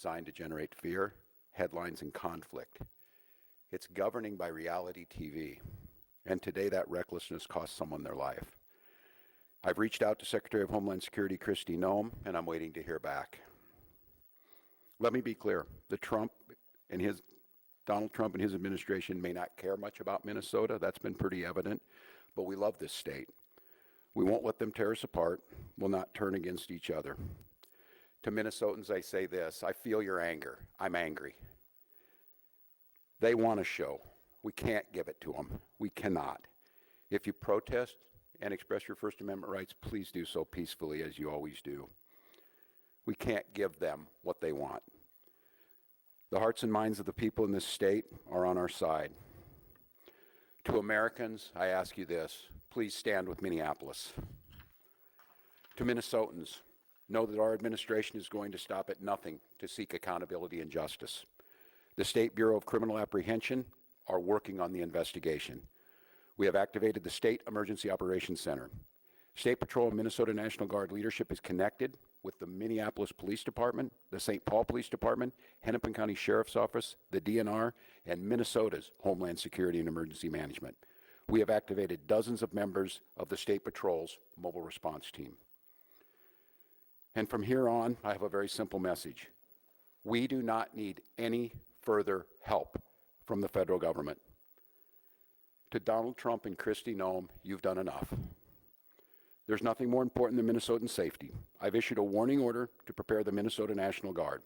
designed to generate fear, headlines, and conflict. It's governing by reality TV. And today that recklessness cost someone their life. I've reached out to Secretary of Homeland Security Kristi Noem, and I'm waiting to hear back. Let me be clear. Donald Trump and his administration may not care much about Minnesota. That's been pretty evident. But we love this state. We won't let them tear us apart. We'll not turn against each other. To Minnesotans, I say this: I feel your anger. I'm angry. They want a show. We can't give it to them. We cannot. If you protest and express your First Amendment rights, please do so peacefully, as you always do. We can't give them what they want. The hearts and minds of the people in this state are on our side. To Americans, I ask you this: please stand with Minneapolis. To Minnesotans, know that our administration is going to stop at nothing to seek accountability and justice. The State Bureau of Criminal Apprehension are working on the investigation. We have activated the State Emergency Operations Center. State Patrol and Minnesota National Guard leadership is connected with the Minneapolis Police Department, the St. Paul Police Department, Hennepin County Sheriff's Office, the DNR, and Minnesota's Homeland Security and Emergency Management. We have activated dozens of members of the State Patrol's mobile response team. And from here on, I have a very simple message. We do not need any further help from the federal government. To Donald Trump and Kristi Noem, you've done enough. There's nothing more important than Minnesotan safety. I've issued a warning order to prepare the Minnesota National Guard.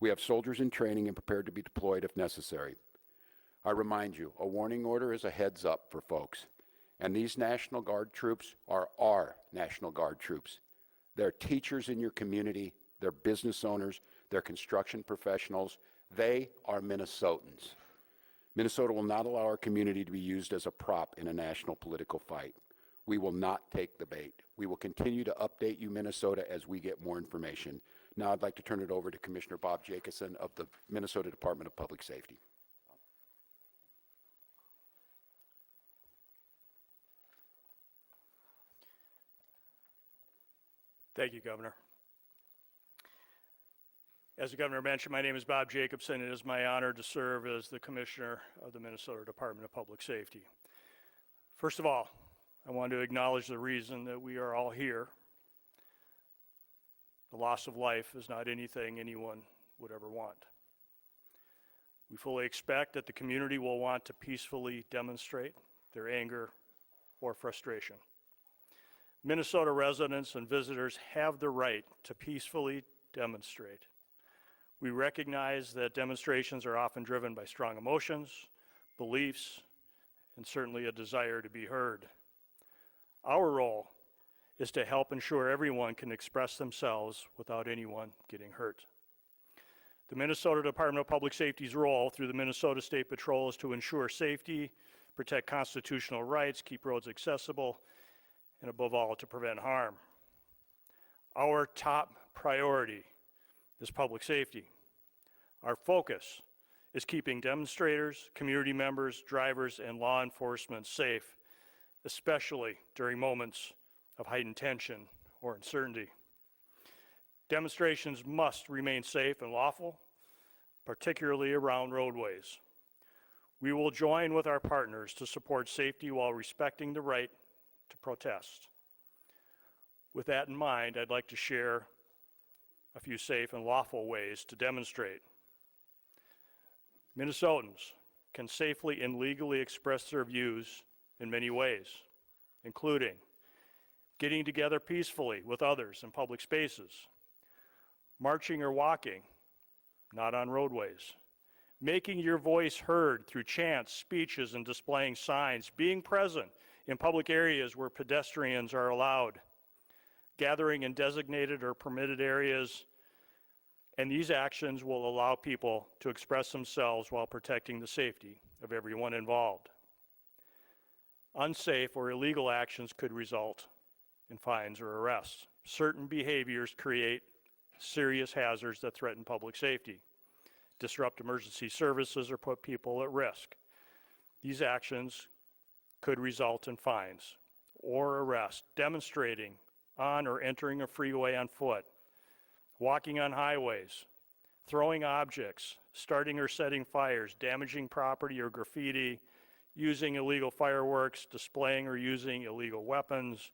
We have soldiers in training and prepared to be deployed if necessary. I remind you, a warning order is a heads up for folks. And these National Guard troops are our National Guard troops. They're teachers in your community, they're business owners, they're construction professionals. They are Minnesotans. Minnesota will not allow our community to be used as a prop in a national political fight. We will not take the bait. We will continue to update you, Minnesota, as we get more information. Now I'd like to turn it over to Commissioner Bob Jacobson of the Minnesota Department of Public Safety. Thank you, Governor. As the Governor mentioned, my name is Bob Jacobson. It is my honor to serve as the Commissioner of the Minnesota Department of Public Safety. First of all, I want to acknowledge the reason that we are all here. The loss of life is not anything anyone would ever want. We fully expect that the community will want to peacefully demonstrate their anger or frustration. Minnesota residents and visitors have the right to peacefully demonstrate. We recognize that demonstrations are often driven by strong emotions, beliefs, and certainly a desire to be heard. Our role is to help ensure everyone can express themselves without anyone getting hurt. The Minnesota Department of Public Safety's role through the Minnesota State Patrol is to ensure safety, protect constitutional rights, keep roads accessible, and above all, to prevent harm. Our top priority is public safety. Our focus is keeping demonstrators, community members, drivers, and law enforcement safe, especially during moments of heightened tension or uncertainty. Demonstrations must remain safe and lawful, particularly around roadways. We will join with our partners to support safety while respecting the right to protest. With that in mind, I'd like to share a few safe and lawful ways to demonstrate. Minnesotans can safely and legally express their views in many ways, including getting together peacefully with others in public spaces, marching or walking, not on roadways, making your voice heard through chants, speeches, and displaying signs, being present in public areas where pedestrians are allowed, gathering in designated or permitted areas, and these actions will allow people to express themselves while protecting the safety of everyone involved. Unsafe or illegal actions could result in fines or arrests. Certain behaviors create serious hazards that threaten public safety, disrupt emergency services, or put people at risk. These actions could result in fines or arrest. Demonstrating on or entering a freeway on foot, walking on highways, throwing objects, starting or setting fires, damaging property or graffiti, using illegal fireworks, displaying or using illegal weapons,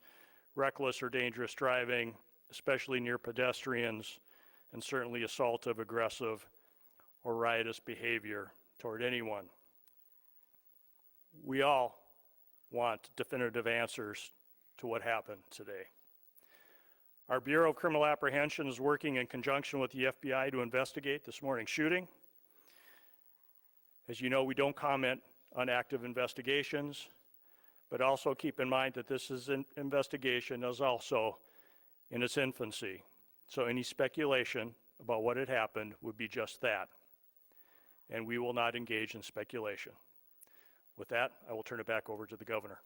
reckless or dangerous driving, especially near pedestrians, and certainly assaultive, aggressive, or riotous behavior toward anyone. We all want definitive answers to what happened today. Our Bureau of Criminal Apprehension is working in conjunction with the FBI to investigate this morning's shooting. As you know, we don't comment on active investigations, but also keep in mind that this is an investigation is also in its infancy. So any speculation about what had happened would be just that. And we will not engage in speculation. With that, I will turn it back over to the governor.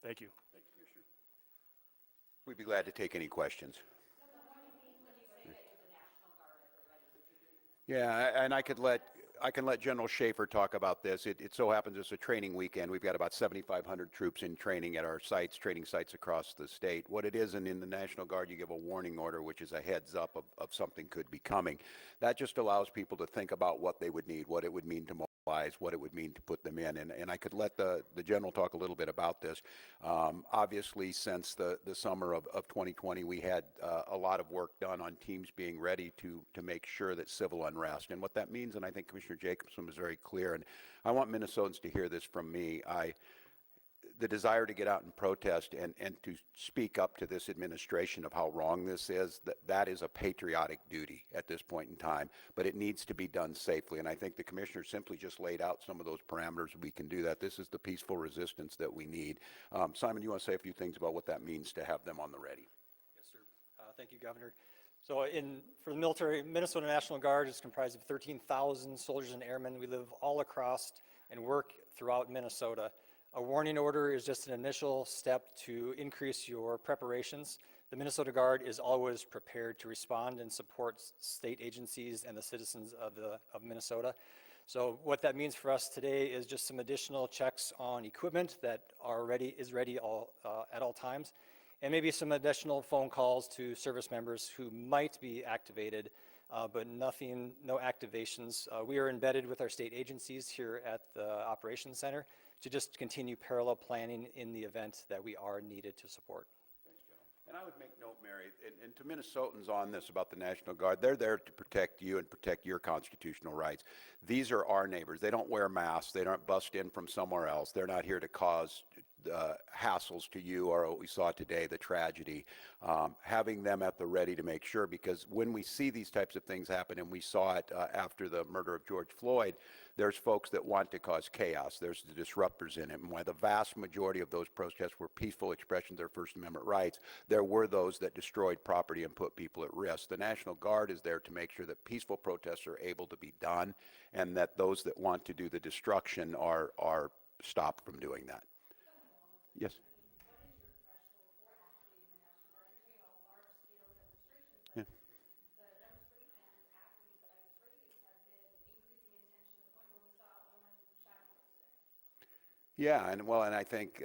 Thank you. Thank you, Commissioner. We'd be glad to take any questions. Yeah, and I can let General Schaefer talk about this. It so happens it's a training weekend. We've got about 7,500 troops in training at our sites, training sites across the state. What it is, and in the National Guard, you give a warning order, which is a heads up of something could be coming. That just allows people to think about what they would need, what it would mean to mobilize, what it would mean to put them in. And I could let the general talk a little bit about this. Obviously, since the summer of 2020, we had a lot of work done on teams being ready to make sure that civil unrest. And what that means, and I think Commissioner Jacobson was very clear, and I want Minnesotans to hear this from me. The desire to get out and protest and to speak up to this administration of how wrong this is, that is a patriotic duty at this point in time, but it needs to be done safely. And I think the commissioner simply just laid out some of those parameters. We can do that. This is the peaceful resistance that we need. Simon, you want to say a few things about what that means to have them on the ready? Yes, sir. Thank you, Governor. So for the military, Minnesota National Guard is comprised of 13,000 soldiers and airmen. We live all across and work throughout Minnesota. A warning order is just an initial step to increase your preparations. The Minnesota Guard is always prepared to respond and support state agencies and the citizens of Minnesota. So what that means for us today is just some additional checks on equipment that is ready at all times, and maybe some additional phone calls to service members who might be activated, but no activations. We are embedded with our state agencies here at the Operations Center to just continue parallel planning in the event that we are needed to support. Thanks, Joe. And I would make note, Mary, and to Minnesotans on this about the National Guard, they're there to protect you and protect your constitutional rights. These are our neighbors. They don't wear masks. They don't bust in from somewhere else. They're not here to cause hassles to you or what we saw today, the tragedy. Having them at the ready to make sure, because when we see these types of things happen, and we saw it after the murder of George Floyd, there's folks that want to cause chaos. There's the disruptors in it. And while the vast majority of those protests were peaceful expressions of their First Amendment rights, there were those that destroyed property and put people at risk. The National Guard is there to make sure that peaceful protests are able to be done, and that those that want to do the destruction are stopped from doing that. Yes. Yeah. Yeah, and I think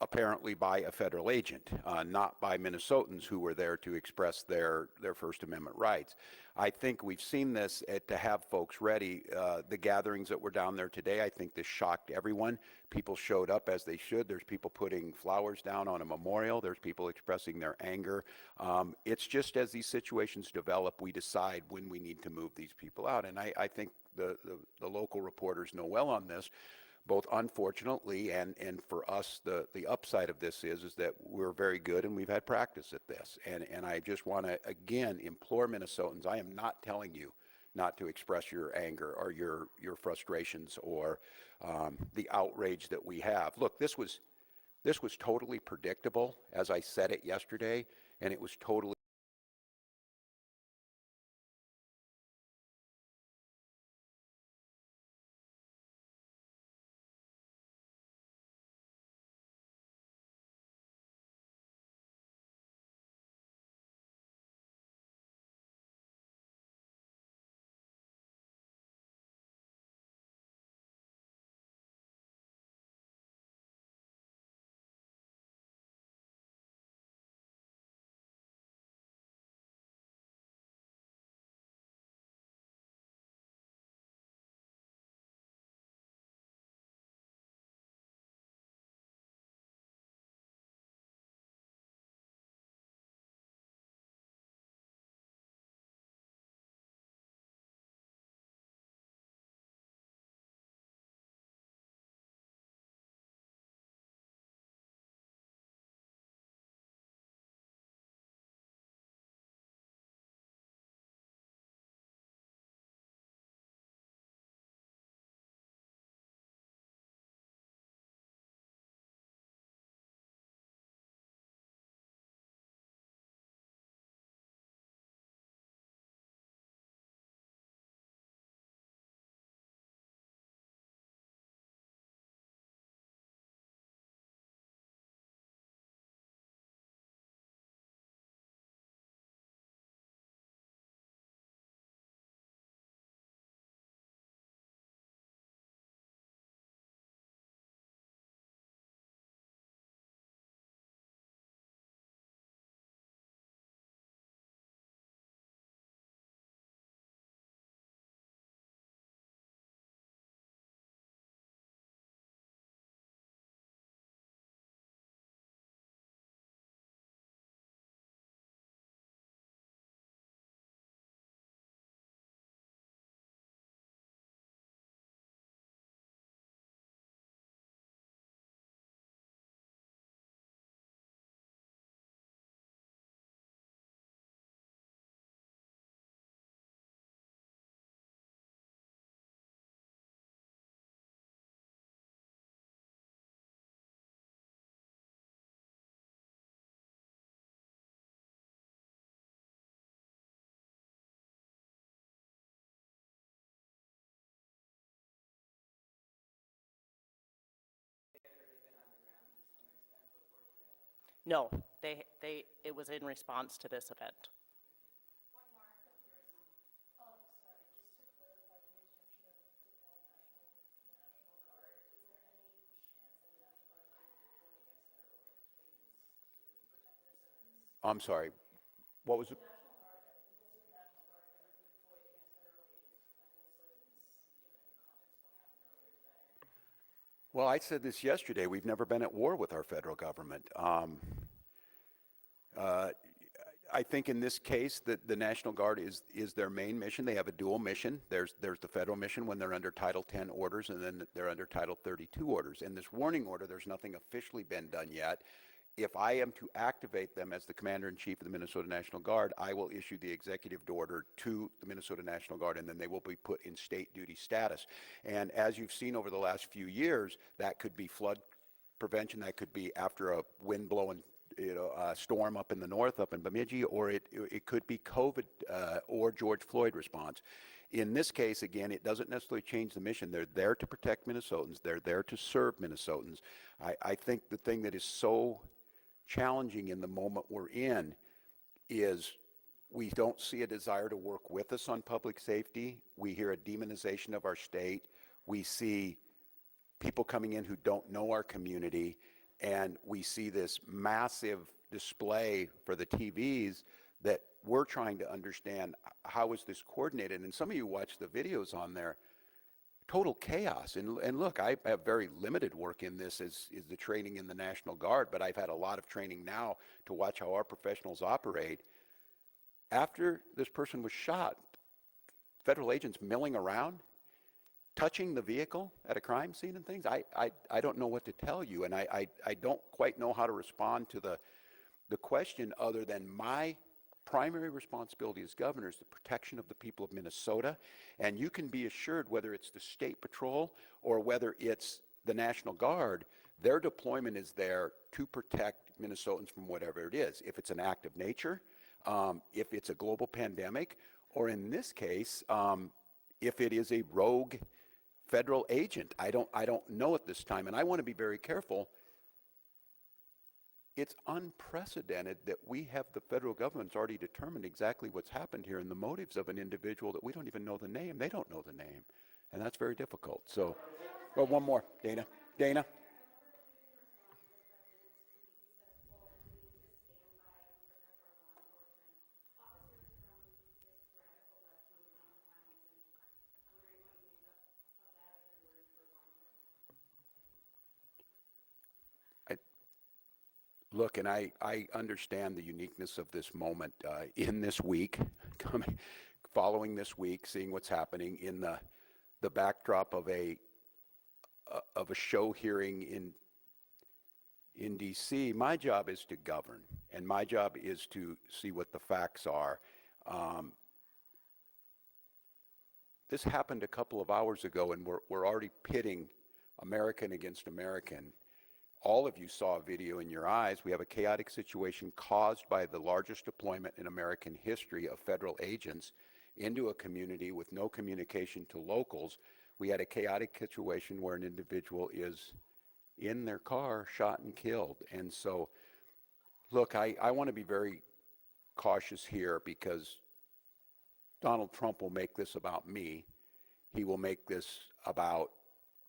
apparently by a federal agent, not by Minnesotans who were there to express their First Amendment rights. I think we've seen this to have folks ready. The gatherings that were down there today, I think this shocked everyone. People showed up as they should. There's people putting flowers down on a memorial. There's people expressing their anger. It's just as these situations develop, we decide when we need to move these people out. And I think the local reporters know well on this. Both unfortunately and for us, the upside of this is that we're very good and we've had practice at this. And I just want to, again, implore Minnesotans, I am not telling you not to express your anger or your frustrations or the outrage that we have. Look, this was totally predictable, as I said it yesterday, and it was totally No, it was in response to this event. I'm sorry, what was it? Well, I said this yesterday, we've never been at war with our federal government. I think in this case that the National Guard is their main mission. They have a dual mission. There's the federal mission when they're under Title 10 orders, and then they're under Title 32 orders. In this warning order, there's nothing officially been done yet. If I am to activate them as the Commander-in-Chief of the Minnesota National Guard, I will issue the executive order to the Minnesota National Guard, and then they will be put in state duty status. And as you've seen over the last few years, that could be flood prevention, that could be after a wind blowing storm up in the north, up in Bemidji, or it could be COVID or George Floyd response. In this case, again, it doesn't necessarily change the mission. They're there to protect Minnesotans. They're there to serve Minnesotans. I think the thing that is so challenging in the moment we're in is we don't see a desire to work with us on public safety. We hear a demonization of our state. We see people coming in who don't know our community, and we see this massive display for the TVs that we're trying to understand how is this coordinated. And some of you watch the videos on there, total chaos. And look, I have very limited work in this is the training in the National Guard, but I've had a lot of training now to watch how our professionals operate. After this person was shot, federal agents milling around, touching the vehicle at a crime scene and things. I don't know what to tell you, and I don't quite know how to respond to the question other than my primary responsibility as governor is the protection of the people of Minnesota. And you can be assured, whether it's the State Patrol or whether it's the National Guard, their deployment is there to protect Minnesotans from whatever it is. If it's an act of nature, if it's a global pandemic, or in this case, if it is a rogue federal agent. I don't know at this time, and I want to be very careful. It's unprecedented that we have the federal government's already determined exactly what's happened here and the motives of an individual that we don't even know the name. They don't know the name, and that's very difficult. So, well, one more, Dana. Dana. Look, and I understand the uniqueness of this moment in this week, following this week, seeing what's happening in the backdrop of a show hearing in D.C. My job is to govern, and my job is to see what the facts are. This happened a couple of hours ago, and we're already pitting American against American. All of you saw a video in your eyes. We have a chaotic situation caused by the largest deployment in American history of federal agents into a community with no communication to locals. We had a chaotic situation where an individual is in their car, shot and killed. And so, look, I want to be very cautious here because Donald Trump will make this about me. He will make this about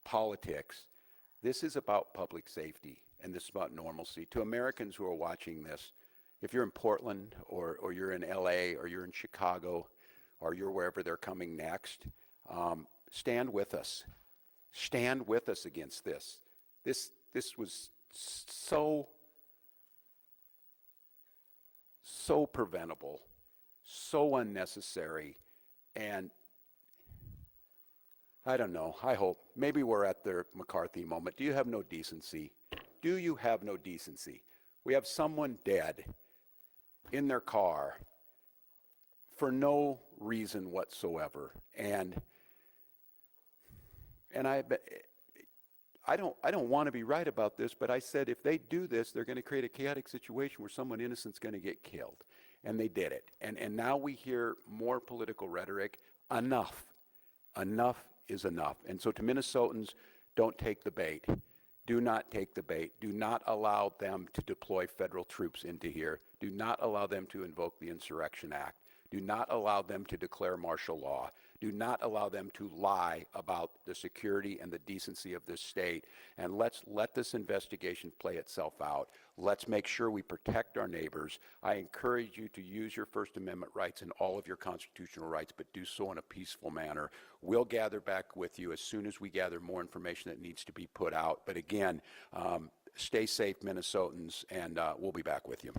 politics. This is about public safety, and this is about normalcy. To Americans who are watching this, if you're in Portland or you're in LA or you're in Chicago or you're wherever they're coming next, stand with us. Stand with us against this. This was so preventable, so unnecessary, and I don't know. I hope. Maybe we're at the McCarthy moment. Do you have no decency? Do you have no decency? We have someone dead in their car for no reason whatsoever. And I don't want to be right about this, but I said if they do this, they're going to create a chaotic situation where someone innocent's going to get killed. And they did it. And now we hear more political rhetoric. Enough. Enough is enough. And so to Minnesotans, don't take the bait. Do not take the bait. Do not allow them to deploy federal troops into here. Do not allow them to invoke the Insurrection Act. Do not allow them to declare martial law. Do not allow them to lie about the security and the decency of this state. And let's let this investigation play itself out. Let's make sure we protect our neighbors. I encourage you to use your First Amendment rights and all of your constitutional rights, but do so in a peaceful manner. We'll gather back with you as soon as we gather more information that needs to be put out. But again, stay safe, Minnesotans, and we'll be back with you.